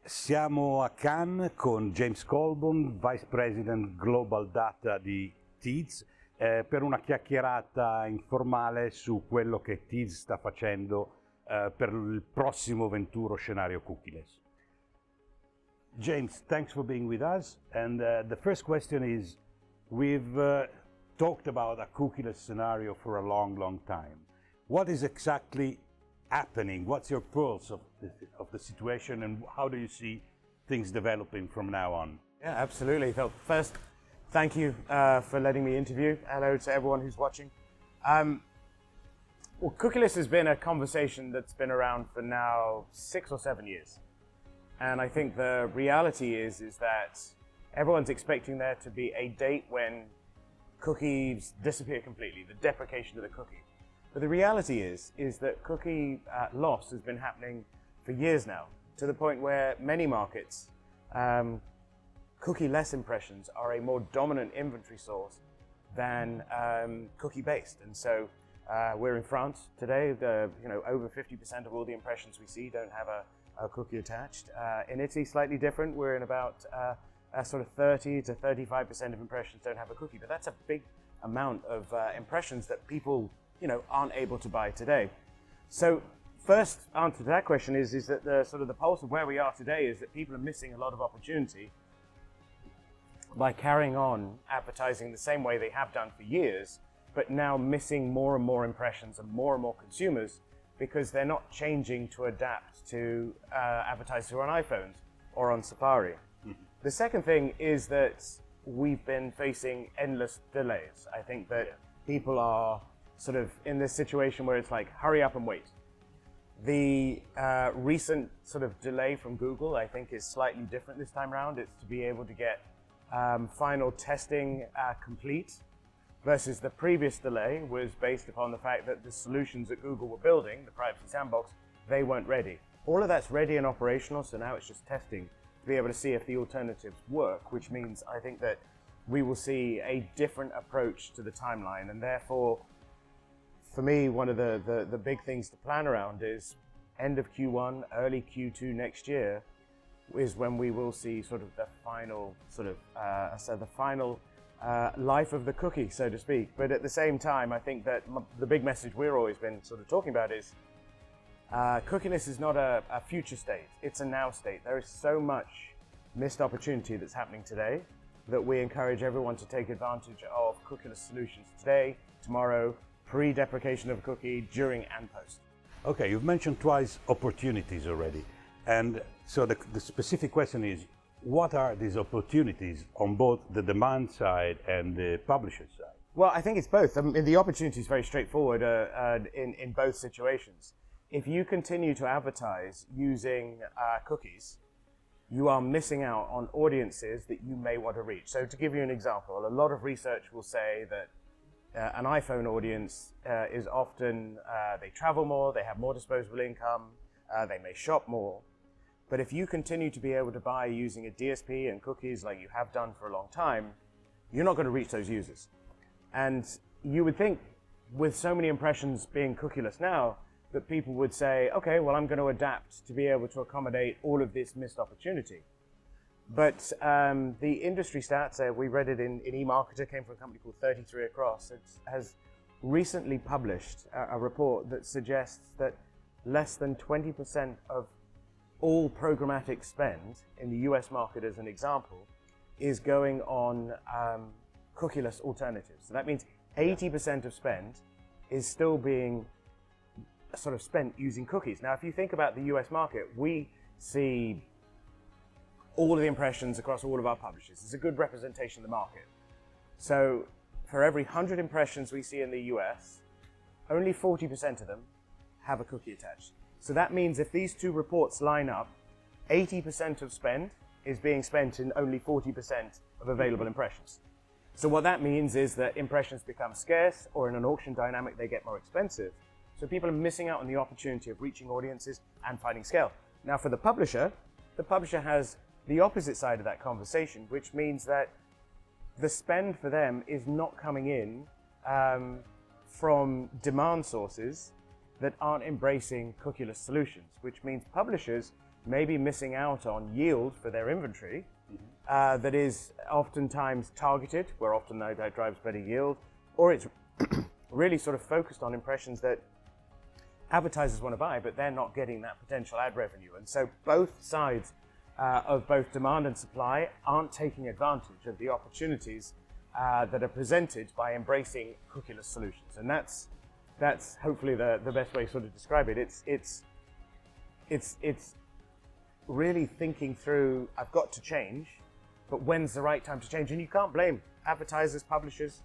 Siamo a Cannes con James Colborn, Vice President Global Data di TEADS, per una chiacchierata informale su quello che TEADS sta facendo per il prossimo venturo scenario cookieless. James, thanks for being with us. And the first question is, we've talked about a cookieless scenario for a long time. What is exactly happening? What's your pulse of the situation, and how do you see things developing from now on? Yeah, absolutely. So first, thank you for letting me interview. Hello to everyone who's watching. Well, cookieless has been a conversation that's been around for now 6 or 7 years. And I think the reality is that everyone's expecting there to be a date when cookies disappear completely, the deprecation of the cookie. But the reality is that cookie loss has been happening for years now, to the point where many markets, cookie-less impressions are a more dominant inventory source than cookie-based. And so we're in France today. Over 50% of all the impressions we see don't have a cookie attached. In Italy, slightly different. We're in about sort of 30 to 35% of impressions don't have a cookie. But that's a big amount of impressions that people aren't able to buy today. So first answer to that question is that the pulse of where we are today is that people are missing a lot of opportunity by carrying on advertising the same way they have done for years, but now missing more and more impressions and more consumers because they're not changing to adapt to advertisers who are on iPhones or on Safari. Mm-hmm. The second thing is that we've been facing endless delays. I think that people are sort of in this situation where it's like, hurry up and wait. The recent sort of delay from Google, I think, is slightly different this time around. It's to be able to get final testing complete, versus the previous delay was based upon the fact that the solutions that Google were building, the privacy sandbox, they weren't ready. All of that's ready and operational, so now it's just testing to be able to see if the alternatives work, which means I think that we will see a different approach to the timeline. And therefore, for me, one of the big things to plan around is end of Q1, early Q2 next year is when we will see sort of the final life of the cookie, so to speak. But at the same time, I think that the big message we've always been sort of talking about is cookieless is not a future state, it's a now state. There is so much missed opportunity that's happening today that we encourage everyone to take advantage of cookieless solutions today, tomorrow, pre-deprecation of a cookie, during and post. Okay, you've mentioned twice opportunities already. And so the specific question is, what are these opportunities on both the demand side and the publisher side? Well, I think it's both. I mean, the opportunity is very straightforward in both situations. If you continue to advertise using cookies, you are missing out on audiences that you may want to reach. So to give you an example, a lot of research will say that an iPhone audience is often, they travel more, they have more disposable income, they may shop more. But if you continue to be able to buy using a DSP and cookies like you have done for a long time, you're not going to reach those users. And you would think with so many impressions being cookieless now, that people would say, okay, well, I'm going to adapt to be able to accommodate all of this missed opportunity. But the industry stats, we read it in eMarketer, came from a company called 33 Across. It has recently published a report that suggests that less than 20% of all programmatic spend in the US market, as an example, is going on cookieless alternatives. So that means 80% of spend is still being sort of spent using cookies. Now, if you think about the US market, we see all of the impressions across all of our publishers. It's a good representation of the market. So for every 100 impressions we see in the US, only 40% of them have a cookie attached. So that means if these two reports line up, 80% of spend is being spent in only 40% of available impressions. So what that means is that impressions become scarce, or in an auction dynamic, they get more expensive. So people are missing out on the opportunity of reaching audiences and finding scale. Now for the publisher has the opposite side of that conversation, which means that the spend for them is not coming in from demand sources that aren't embracing cookieless solutions, which means publishers maybe missing out on yield for their inventory that is oftentimes targeted, where often that drives better yield, or it's really sort of focused on impressions that advertisers want to buy, but they're not getting that potential ad revenue. And so both sides of both demand and supply aren't taking advantage of the opportunities that are presented by embracing cookieless solutions. And that's hopefully the best way to sort of describe it. It's really thinking through, I've got to change, but when's the right time to change? And you can't blame advertisers, publishers,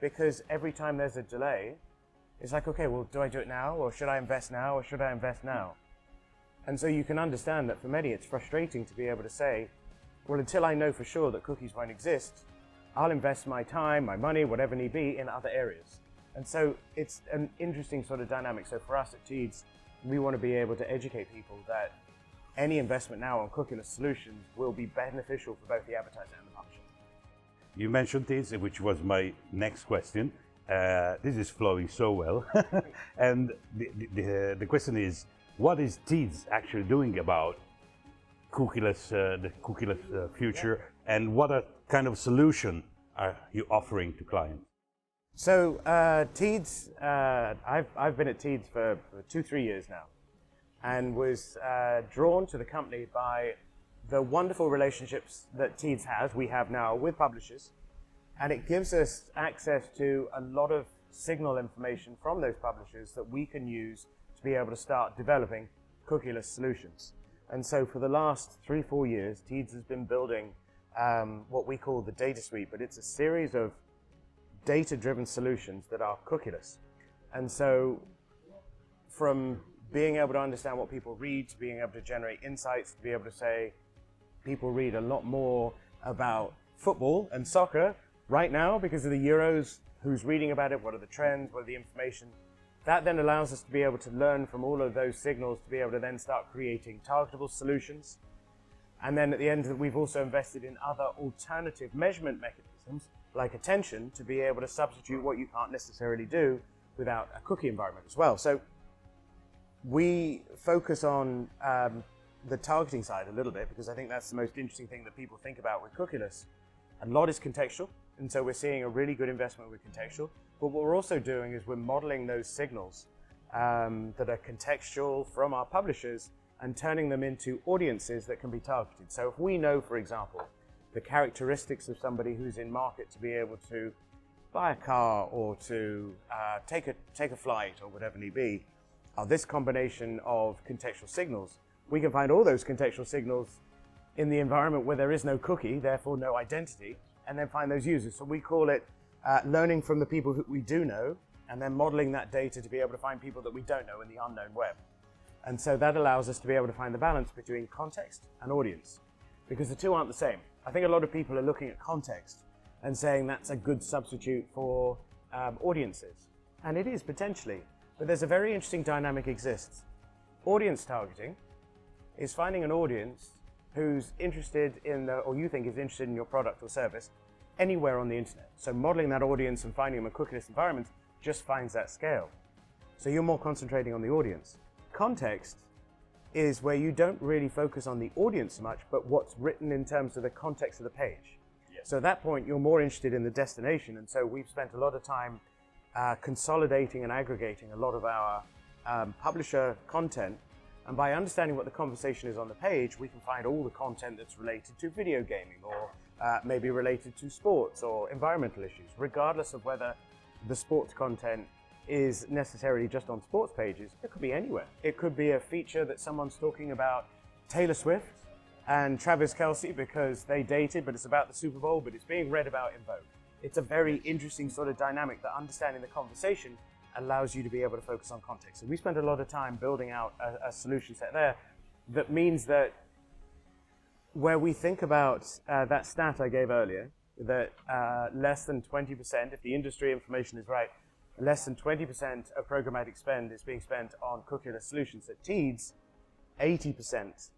because every time there's a delay, it's like, okay, well, do I do it now, or should I invest now, or should I invest now? And so you can understand that for many, it's frustrating to be able to say, well, until I know for sure that cookies won't exist, I'll invest my time, my money, whatever need be, in other areas. And so it's an interesting sort of dynamic. So for us at TEADS, we want to be able to educate people that any investment now on cookieless solutions will be beneficial for both the advertiser and the publisher. You mentioned TEADS, which was my next question. This is flowing so well. And the question is, what is TEADS actually doing about the cookieless future, and what kind of solution are you offering to clients? So TEADS, I've been at TEADS for 2-3 years now, and was drawn to the company by the wonderful relationships that TEADS has, we have now with publishers, and it gives us access to a lot of signal information from those publishers that we can use to be able to start developing cookieless solutions. And so for the last 3-4 years, TEADS has been building what we call the data suite, but it's a series of data-driven solutions that are cookieless. And so from being able to understand what people read, to being able to generate insights, to be able to say people read a lot more about football and soccer right now because of the Euros, who's reading about it, what are the trends, what are the information. That then allows us to be able to learn from all of those signals to be able to then start creating targetable solutions. And then at the end, we've also invested in other alternative measurement mechanisms like attention to be able to substitute what you can't necessarily do without a cookie environment as well. So we focus on the targeting side a little bit because I think that's the most interesting thing that people think about with cookieless. A lot is contextual, and so we're seeing a really good investment with contextual. But what we're also doing is we're modeling those signals that are contextual from our publishers and turning them into audiences that can be targeted. So if we know, for example, the characteristics of somebody who's in market to be able to buy a car or to take a flight or whatever need be, are this combination of contextual signals, we can find all those contextual signals in the environment where there is no cookie, therefore no identity, and then find those users. So we call it learning from the people who we do know, and then modeling that data to be able to find people that we don't know in the unknown web. And so that allows us to be able to find the balance between context and audience, because the two aren't the same. I think a lot of people are looking at context and saying that's a good substitute for audiences. And it is potentially, but there's a very interesting dynamic exists. Audience targeting is finding an audience who's interested in, or you think is interested in your product or service anywhere on the internet. So modeling that audience and finding them a cookieless environment just finds that scale. So you're more concentrating on the audience. Context is where you don't really focus on the audience so much, but what's written in terms of the context of the page. Yes. So at that point, you're more interested in the destination. And so we've spent a lot of time consolidating and aggregating a lot of our publisher content. And by understanding what the conversation is on the page, we can find all the content that's related to video gaming or maybe related to sports or environmental issues, regardless of whether the sports content is necessarily just on sports pages. It could be anywhere. It could be a feature that someone's talking about Taylor Swift and Travis Kelce because they dated, but it's about the Super Bowl, but it's being read about in Vogue. It's a very interesting sort of dynamic that understanding the conversation allows you to be able to focus on context. So we spent a lot of time building out a solution set there that means that where we think about that stat I gave earlier, that less than 20%, if the industry information is right, less than 20% of programmatic spend is being spent on cookieless solutions. At TEADS, 80%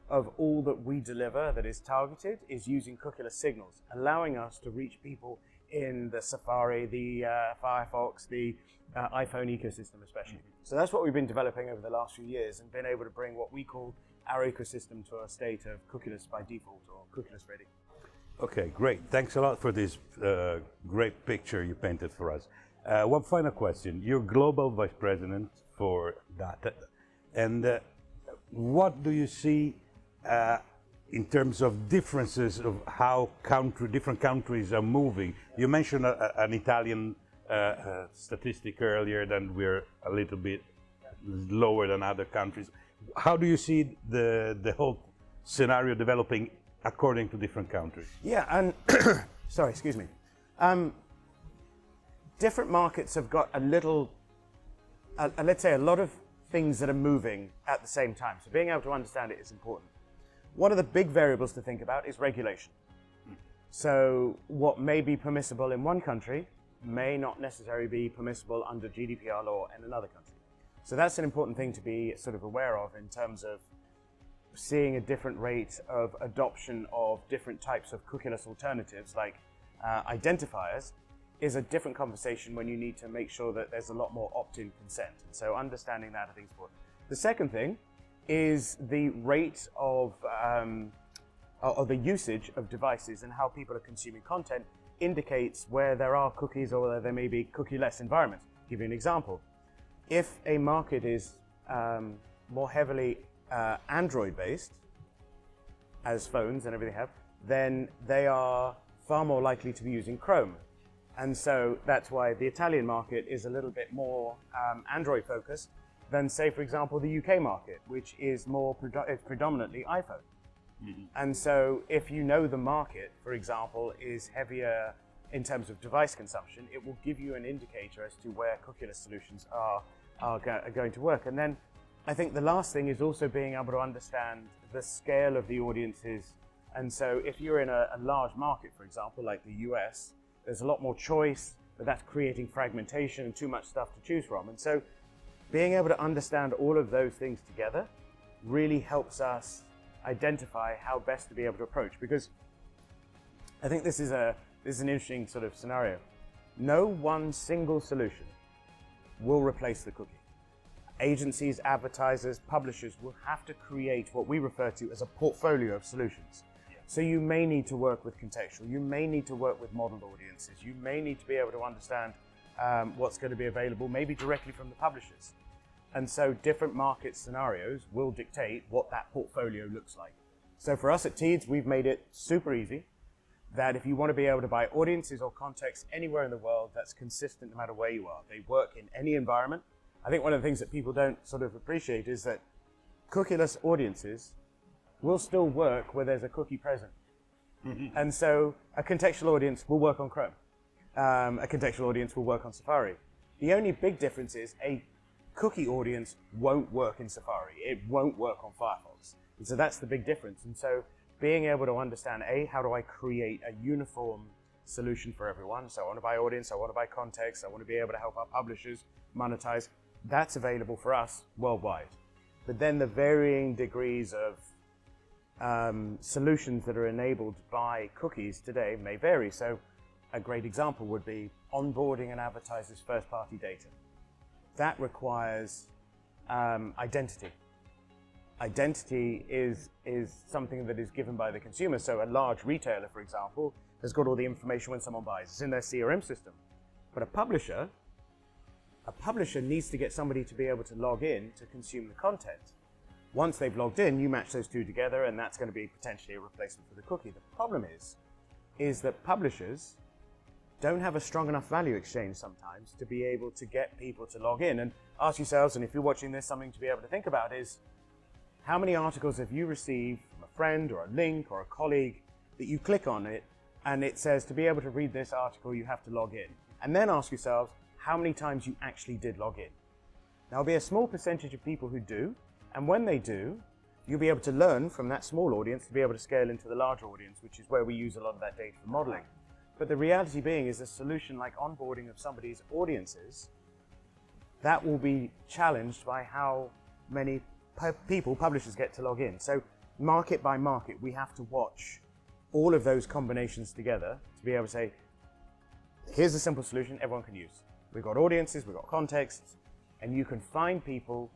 of all that we deliver that is targeted is using cookieless signals, allowing us to reach people in the Safari, the Firefox, the iPhone ecosystem especially. So that's what we've been developing over the last few years and been able to bring what we call our ecosystem to a state of cookieless by default or cookieless ready. Okay, great. Thanks a lot for this great picture you painted for us. One final question. You're Global Vice President for Data. And what do you see in terms of differences of how different countries are moving? You mentioned an Italian statistic earlier that we're a little bit lower than other countries. How do you see the whole scenario developing according to different countries? Yeah, and sorry, excuse me. Different markets have got let's say a lot of things that are moving at the same time. So being able to understand it is important. One of the big variables to think about is regulation. So what may be permissible in one country may not necessarily be permissible under GDPR law in another country. So that's an important thing to be sort of aware of in terms of seeing a different rate of adoption of different types of cookieless alternatives like identifiers is a different conversation when you need to make sure that there's a lot more opt-in consent. And so understanding that I think is important. The second thing is the rate of the usage of devices and how people are consuming content indicates where there are cookies or where there may be cookie-less environments. I'll give you an example. If a market is more heavily Android-based, as phones and everything have, then they are far more likely to be using Chrome. And so that's why the Italian market is a little bit more Android-focused than, say, for example, the UK market, which is more predominantly iPhone. Mm-hmm. And so if you know the market, for example, is heavier in terms of device consumption, it will give you an indicator as to where cookieless solutions are going to work. And then I think the last thing is also being able to understand the scale of the audiences. And so if you're in a large market, for example, like the US, there's a lot more choice, but that's creating fragmentation and too much stuff to choose from. And so being able to understand all of those things together really helps us identify how best to be able to approach. Because I think this is an interesting sort of scenario. No one single solution will replace the cookie. Agencies, advertisers, publishers will have to create what we refer to as a portfolio of solutions. So you may need to work with contextual, you may need to work with modeled audiences, you may need to be able to understand what's going to be available, maybe directly from the publishers. And so different market scenarios will dictate what that portfolio looks like. So for us at TEADS, we've made it super easy that if you want to be able to buy audiences or context anywhere in the world, that's consistent no matter where you are. They work in any environment. I think one of the things that people don't sort of appreciate is that cookieless audiences will still work where there's a cookie present. Mm-hmm. And so a contextual audience will work on Chrome. A contextual audience will work on Safari. The only big difference is a cookie audience won't work in Safari. It won't work on Firefox. And so that's the big difference. And so being able to understand, how do I create a uniform solution for everyone? So I want to buy audience, I want to buy context, I want to be able to help our publishers monetize. That's available for us worldwide. But then the varying degrees of solutions that are enabled by cookies today may vary. So a great example would be onboarding an advertiser's first-party data. That requires identity. Identity is something that is given by the consumer. So a large retailer, for example, has got all the information when someone buys. It's in their CRM system. But a publisher needs to get somebody to be able to log in to consume the content. Once they've logged in, you match those two together, and that's going to be potentially a replacement for the cookie. The problem is that publishers don't have a strong enough value exchange sometimes to be able to get people to log in. And ask yourselves, and if you're watching this, something to be able to think about is, how many articles have you received from a friend or a link or a colleague that you click on it and it says to be able to read this article you have to log in? And then ask yourselves how many times you actually did log in. Now, there'll be a small percentage of people who do, and when they do, you'll be able to learn from that small audience to be able to scale into the larger audience, which is where we use a lot of that data for modeling. But the reality being is a solution like onboarding of somebody's audiences, that will be challenged by how many people publishers get to log in. So market by market, we have to watch all of those combinations together to be able to say, here's a simple solution everyone can use. We've got audiences, we've got context, and you can find people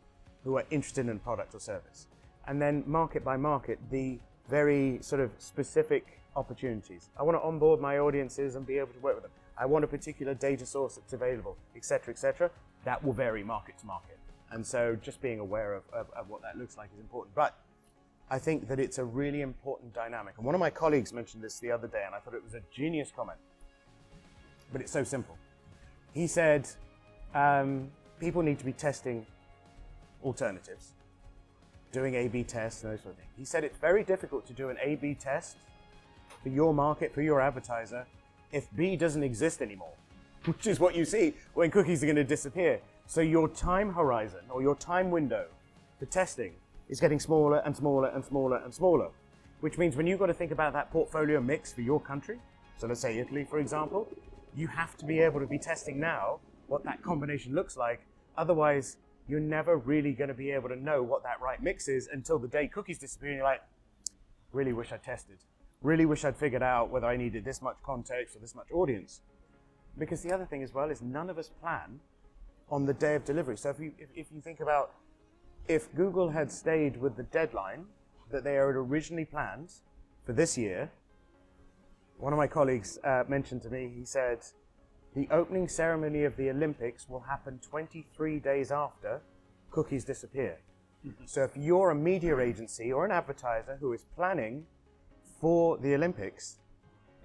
who are interested in a product or service. And then market by market, the very sort of specific opportunities. I want to onboard my audiences and be able to work with them. I want a particular data source that's available, etc., etc. That will vary market to market. And so just being aware of what that looks like is important. But I think that it's a really important dynamic. And one of my colleagues mentioned this the other day, and I thought it was a genius comment. But it's so simple. He said, people need to be testing alternatives, doing A/B tests and those sort of things. He said it's very difficult to do an A/B test for your market, for your advertiser, if B doesn't exist anymore, which is what you see when cookies are going to disappear. So your time horizon or your time window for testing is getting smaller and smaller and smaller and smaller, which means when you've got to think about that portfolio mix for your country, so let's say Italy, for example, you have to be able to be testing now what that combination looks like. Otherwise, you're never really going to be able to know what that right mix is until the day cookies disappear and you're like, really wish I tested. Really wish I'd figured out whether I needed this much context or this much audience. Because the other thing as well is none of us plan on the day of delivery. So if you think about if Google had stayed with the deadline that they had originally planned for this year, one of my colleagues mentioned to me, he said, the opening ceremony of the Olympics will happen 23 days after cookies disappear. So if you're a media agency or an advertiser who is planning for the Olympics,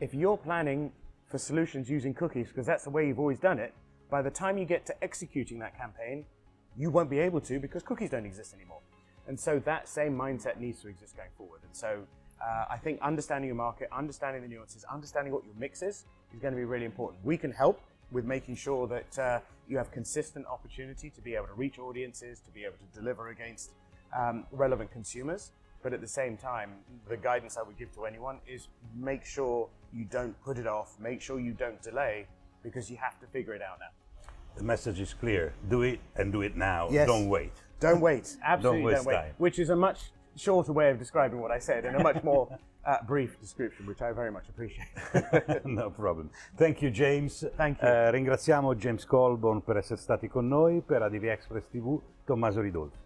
if you're planning for solutions using cookies, because that's the way you've always done it, by the time you get to executing that campaign, you won't be able to because cookies don't exist anymore. And so that same mindset needs to exist going forward. And so I think understanding your market, understanding the nuances, understanding what your mix is going to be really important. We can help with making sure that you have consistent opportunity to be able to reach audiences, to be able to deliver against relevant consumers. But at the same time, the guidance I would give to anyone is make sure you don't put it off, make sure you don't delay, because you have to figure it out now. The message is clear. Do it and do it now. Yes. Don't wait. Don't wait. Absolutely Don't waste wait. time. Which is a much shorter way of describing what I said in a much more brief description, which I very much appreciate. No problem. Thank you, James. Thank you. Ringraziamo James Colborn per essere stati con noi. Per ADV Express TV, Tommaso Ridolfi.